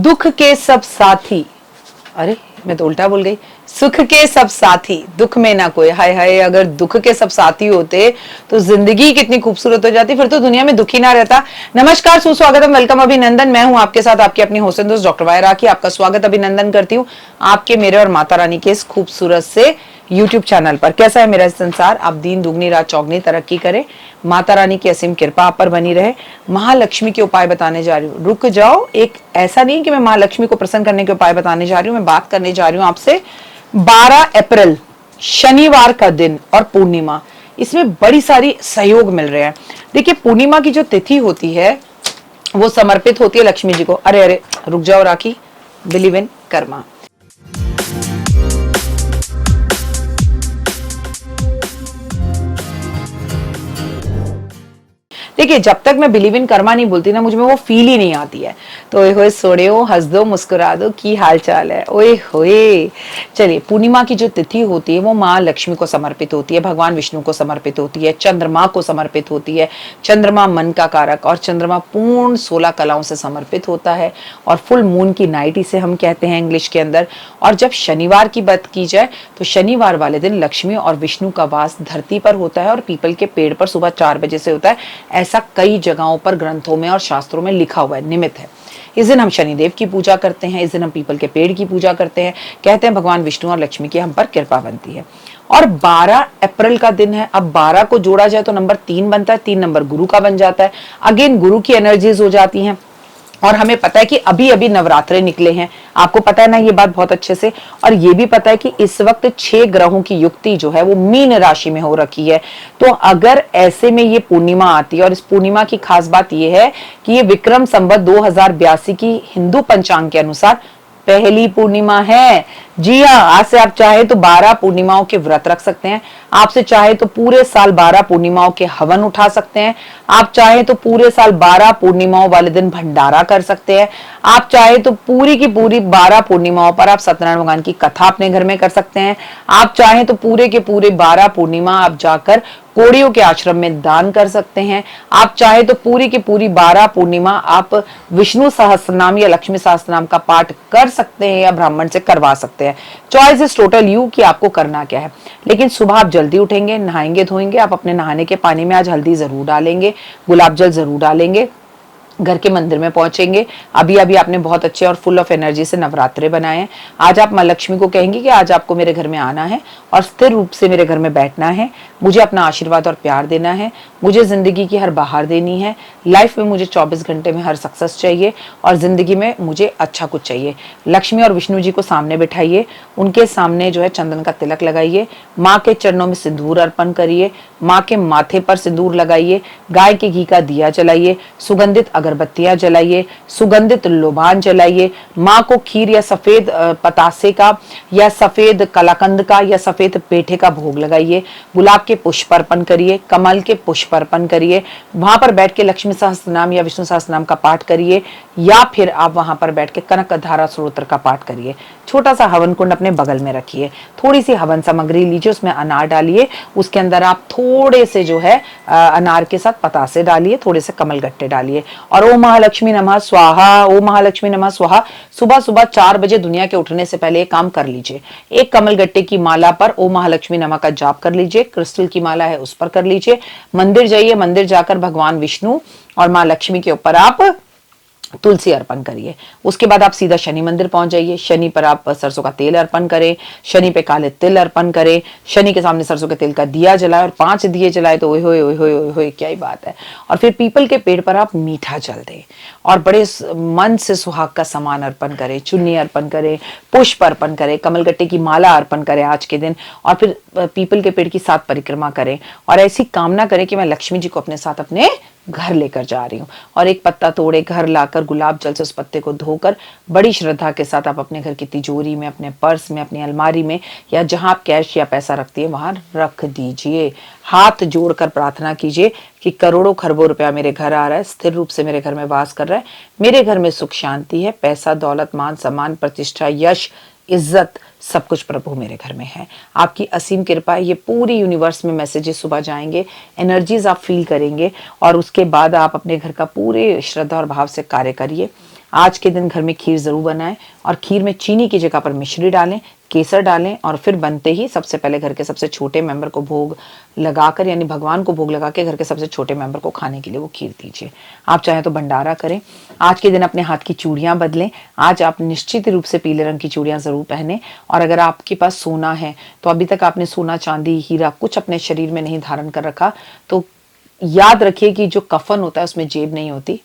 दुख के सब साथी, अरे मैं तो उल्टा बोल गई, सुख के सब साथी दुख में ना कोई। हाय हाय, अगर दुख के सब साथी होते तो जिंदगी कितनी खूबसूरत हो जाती, फिर तो दुनिया में दुख ही ना रहता। नमस्कार, सुस्वागतम, वेलकम, अभिनंदन। मैं हूं आपके साथ आपकी अपनी होस्ट दोस्त डॉक्टर वायरा राखी। आपका स्वागत अभिनंदन करती हूँ आपके, मेरे और माता रानी के इस खूबसूरत से YouTube चैनल पर। कैसा है मेरा संसार? आप दिन दुगनी रात चौगनी तरक्की करें, माता रानी की असीम कृपा आप पर बनी रहे। महालक्ष्मी के उपाय बताने जा रही हूँ, रुक जाओ। एक ऐसा नहीं कि मैं महालक्ष्मी को प्रसन्न करने के उपाय बताने जा रही हूँ, मैं बात करने जा रही हूँ आपसे 12 अप्रैल शनिवार का दिन और पूर्णिमा, इसमें बड़ी सारी सहयोग मिल रहे हैं। देखिए, पूर्णिमा की जो तिथि होती है वो समर्पित होती है लक्ष्मी जी को। अरे अरे रुक जाओ राखी, बिलीव इन कर्मा। देखिए, जब तक मैं बिलीव इन कर्मा नहीं बोलती ना, मुझ में वो फील ही नहीं आती है। तो ओए होए सोड़े हो, हंस दो, मुस्कुरा दो, की हाल चाल है, ओए होए। चलिए, पूर्णिमा की जो तिथि होती है वो माँ लक्ष्मी को समर्पित होती है, भगवान विष्णु को समर्पित होती है, चंद्रमा को समर्पित होती है। चंद्रमा मन का कारक और चंद्रमा पूर्ण 16 कलाओं से समर्पित होता है, और फुल मून की नाइट इसे हम कहते हैं इंग्लिश के अंदर। और जब शनिवार की बात की जाए तो शनिवार वाले दिन लक्ष्मी और विष्णु का वास धरती पर होता है और पीपल के पेड़ पर सुबह 4 बजे से होता है। ऐसा कई जगहों पर ग्रंथों में और शास्त्रों में लिखा हुआ है, निमित्त है। इस दिन हम शनिदेव की पूजा करते हैं, इस दिन हम पीपल के पेड़ की पूजा करते हैं। कहते हैं भगवान विष्णु और लक्ष्मी की हम पर कृपा बनती है। और 12 अप्रैल का दिन है। अब 12 को जोड़ा जाए तो नंबर 3 बनता है, 3 नंबर गुरु का बन जाता है। अगेन गुरु की एनर्जीज हो जाती हैं। और हमें पता है कि अभी अभी नवरात्रे निकले हैं, आपको पता है ना ये बात बहुत अच्छे से। और ये भी पता है कि इस वक्त 6 ग्रहों की युक्ति जो है वो मीन राशि में हो रखी है। तो अगर ऐसे में ये पूर्णिमा आती है, और इस पूर्णिमा की खास बात ये है कि ये विक्रम संवत 2082 की हिंदू पंचांग के अनुसार पहली पूर्णिमा है। जी हाँ, आज से आप चाहे तो 12 पूर्णिमाओं के व्रत रख सकते हैं, आपसे चाहे तो पूरे साल 12 पूर्णिमाओं के हवन उठा सकते हैं, आप चाहे तो पूरे साल 12 पूर्णिमाओं वाले दिन भंडारा कर सकते हैं, आप चाहे तो पूरी की पूरी 12 पूर्णिमाओं पर आप सत्यनारायण भगवान की कथा अपने घर में कर सकते हैं, आप चाहे तो पूरे के पूरे 12 पूर्णिमा आप जाकर कोड़ियों के आश्रम में दान कर सकते हैं, आप चाहे तो पूरी की पूरी 12 पूर्णिमा आप विष्णु सहस्त्रनाम या लक्ष्मी सहस्त्रनाम का पाठ कर सकते हैं या ब्राह्मण से करवा सकते हैं। चॉइस इज टोटल यू कि आपको करना क्या है। लेकिन सुबह आप जल्दी उठेंगे, नहाएंगे धोएंगे, आप अपने नहाने के पानी में आज हल्दी जरूर डालेंगे, गुलाब जल जरूर डालेंगे, घर के मंदिर में पहुंचेंगे। अभी अभी आपने बहुत अच्छे और फुल ऑफ एनर्जी से नवरात्रे बनाए हैं। आज आप माँ लक्ष्मी को कहेंगे कि आज आपको मेरे घर में आना है और स्थिर रूप से मेरे घर में बैठना है, मुझे अपना आशीर्वाद और प्यार देना है, मुझे जिंदगी की हर बहार देनी है, लाइफ में मुझे 24 घंटे में हर सक्सेस चाहिए और जिंदगी में मुझे अच्छा कुछ चाहिए। लक्ष्मी और विष्णु जी को सामने बिठाइए, उनके सामने जो है चंदन का तिलक लगाइए, माँ के चरणों में सिंदूर अर्पण करिए, माँ के माथे पर सिंदूर लगाइए, गाय के घी का दिया जलाइए, सुगंधित अगरबत्तियां जलाइए, सुगंधित लोबान जलाइए, माँ को खीर या सफेद पतासे का या सफेद कलाकंद का या सफेद पेठे का भोग लगाइए, गुलाब के पुष्प अर्पण करिए, कमल के पुष्प अर्पण करिए, वहां पर बैठ के लक्ष्मी सहस्त्रनाम या विष्णु सहस्त्रनाम का पाठ करिए, या फिर आप वहां पर बैठ के कनक धारा स्तोत्र का पाठ करिए। छोटा सा हवन कुंड अपने बगल में रखिए, थोड़ी सी हवन सामग्री लीजिए, उसमें अनार डालिए, उसके अंदर आप थोड़े से जो है अनार के साथ पतासे डालिए, थोड़े से कमल गट्टे डालिए, और ओम महालक्ष्मी नमः स्वाहा, ओम महालक्ष्मी नमः स्वाहा सुबह सुबह 4 बजे दुनिया के उठने से पहले एक काम कर लीजिए। एक कमल गट्टे की माला पर ओम महालक्ष्मी नमः का जाप कर लीजिए, क्रिस्टल की माला है उस पर कर लीजिए, मंदिर जाइए, मंदिर जाकर भगवान विष्णु और माँ लक्ष्मी के ऊपर आप तुलसी अर्पण करिए। उसके बाद आप सीधा शनि मंदिर पहुंच जाइए, शनि पर आप सरसों का तेल अर्पण करें, शनि पे काले तिल अर्पण करें, शनि के सामने सरसों के तेल का दिया जलाए और 5 दिए जलाए तो ओए होए ओए होए ओए होए क्या ही बात है। और फिर पीपल के पेड़ पर आप मीठा जल दें और बड़े मन से सुहाग का सामान अर्पण करें, चुन्नी अर्पण करें, पुष्प अर्पण करें, कमलगट्टे की माला अर्पण करें आज के दिन, और फिर पीपल के पेड़ की 7 परिक्रमा करें और ऐसी कामना करें कि मैं लक्ष्मी जी को अपने साथ अपने घर लेकर जा रही हूँ। और एक पत्ता तोड़े, घर लाकर गुलाब जल से उस पत्ते को धोकर बड़ी श्रद्धा के साथ आप अपने घर की तिजोरी में, अपने पर्स में, अपनी अलमारी में या जहां आप कैश या पैसा रखती है वहां रख दीजिए। हाथ जोड़कर प्रार्थना कीजिए कि करोड़ों खरबों रुपया मेरे घर आ रहा है, स्थिर रूप से मेरे घर में वास कर रहा है, मेरे घर में सुख शांति है, पैसा दौलत मान सम्मान प्रतिष्ठा यश इज्जत सब कुछ प्रभु मेरे घर में है। आपकी असीम कृपा, ये पूरी यूनिवर्स में मैसेजेस सुबह जाएंगे, एनर्जीज आप फील करेंगे और उसके बाद आप अपने घर का पूरे श्रद्धा और भाव से कार्य करिए। आज के दिन घर में खीर जरूर बनाएं और खीर में चीनी की जगह पर मिश्री डालें, केसर डालें और फिर बनते ही सबसे पहले घर के सबसे छोटे मेंबर को भोग लगाकर, यानी भगवान को भोग लगा के घर के सबसे छोटे मेंबर को खाने के लिए वो खीर दीजिए। आप चाहें तो भंडारा करें। आज के दिन अपने हाथ की चूड़ियां बदलें। आज आप निश्चित रूप से पीले रंग की चूड़ियां जरूर पहने। और अगर आपके पास सोना है तो अभी तक आपने सोना, चांदी, हीरा कुछ अपने शरीर में नहीं धारण कर रखा तो याद रखिए कि जो कफन होता है उसमें जेब नहीं होती।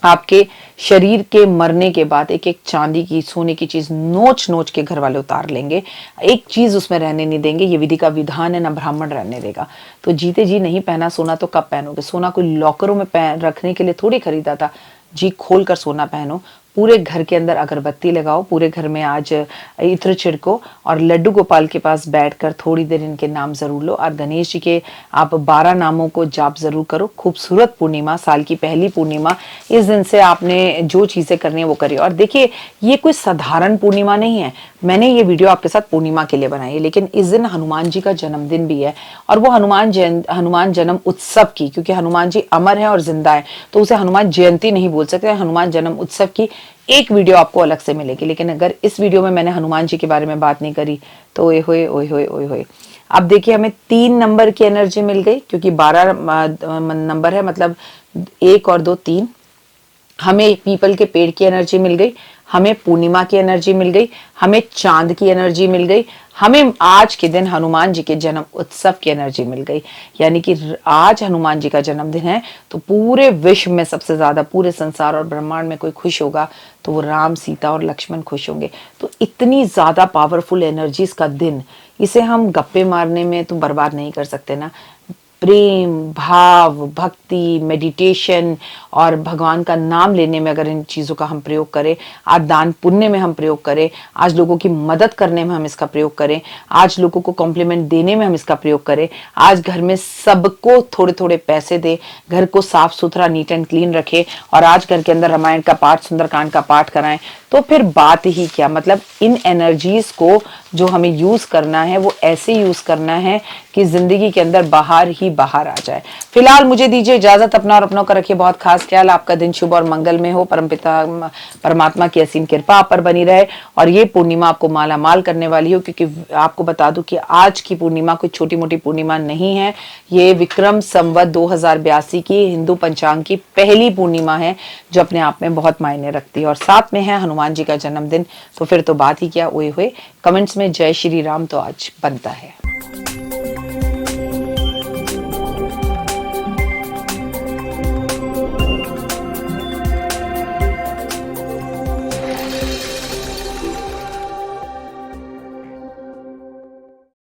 आपके शरीर के मरने के बाद एक एक चांदी की, सोने की चीज नोच नोच के घर वाले उतार लेंगे, एक चीज उसमें रहने नहीं देंगे। ये विधि का विधान है, ना ब्राह्मण रहने देगा। तो जीते जी नहीं पहना सोना तो कब पहनोगे? सोना कोई लॉकरों में रखने के लिए थोड़ी खरीदा था। जी खोल कर सोना पहनो। पूरे घर के अंदर अगरबत्ती लगाओ, पूरे घर में आज इत्र छिड़को और लड्डू गोपाल के पास बैठकर थोड़ी देर इनके नाम जरूर लो और गणेश जी के आप 12 नामों को जाप जरूर करो। खूबसूरत पूर्णिमा, साल की पहली पूर्णिमा, इस दिन से आपने जो चीजें करनी है वो करिए। और देखिए, ये कोई साधारण पूर्णिमा नहीं है। मैंने ये वीडियो आपके साथ पूर्णिमा के लिए बनाई है, लेकिन इस दिन हनुमान जी का जन्मदिन भी है और वो हनुमान जन्म उत्सव की, क्योंकि हनुमान जी अमर है और जिंदा है तो उसे हनुमान जयंती नहीं बोल सकते, हनुमान जन्म उत्सव की एक वीडियो आपको अलग से मिलेगी। लेकिन अगर इस वीडियो में मैंने हनुमान जी के बारे में बात नहीं करी तो ओए होए ओए होए ओए होए। अब देखिए, हमें 3 नंबर की एनर्जी मिल गई, क्योंकि 12 नंबर है, मतलब 1 और 2 3। हमें पीपल के पेड़ की एनर्जी मिल गई, हमें पूर्णिमा की एनर्जी मिल गई, हमें चांद की एनर्जी मिल गई, हमें आज के दिन हनुमान जी के जन्म उत्सव की एनर्जी मिल गई। यानी कि आज हनुमान जी का जन्मदिन है तो पूरे विश्व में सबसे ज्यादा, पूरे संसार और ब्रह्मांड में कोई खुश होगा तो वो राम, सीता और लक्ष्मण खुश होंगे। तो इतनी ज्यादा पावरफुल एनर्जीज का दिन, इसे हम गप्पे मारने में तो बर्बाद नहीं कर सकते ना। प्रेम, भाव, भक्ति, मेडिटेशन और भगवान का नाम लेने में अगर इन चीज़ों का हम प्रयोग करें, आज दान पुण्य में हम प्रयोग करें, आज लोगों की मदद करने में हम इसका प्रयोग करें, आज लोगों को कॉम्प्लीमेंट देने में हम इसका प्रयोग करें, आज घर में सबको थोड़े थोड़े पैसे दे, घर को साफ सुथरा, नीट एंड क्लीन रखे और आज घर के अंदर रामायण का पाठ, सुंदरकांड का पाठ कराएं, तो फिर बात ही क्या। मतलब इन एनर्जीज को जो हमें यूज करना है वो ऐसे यूज करना है कि जिंदगी के अंदर बाहर ही बाहर आ जाए। फिलहाल मुझे दीजिए इजाजत। अपना और अपनों का रखिए बहुत खास ख्याल। आपका दिन शुभ और मंगल में हो। परमपिता परमात्मा की असीम कृपा आप पर बनी रहे और ये पूर्णिमा आपको माला माल करने वाली हो, क्योंकि आपको बता दूं कि आज की पूर्णिमा कोई छोटी मोटी पूर्णिमा नहीं है। ये विक्रम संवत 2082 की हिंदू पंचांग की पहली पूर्णिमा है जो अपने आप में बहुत मायने रखती है और साथ में है हनुमान जी का जन्मदिन। तो फिर तो बात ही क्या, ओए हुए। कमेंट्स में जय श्री राम तो आज बनता है।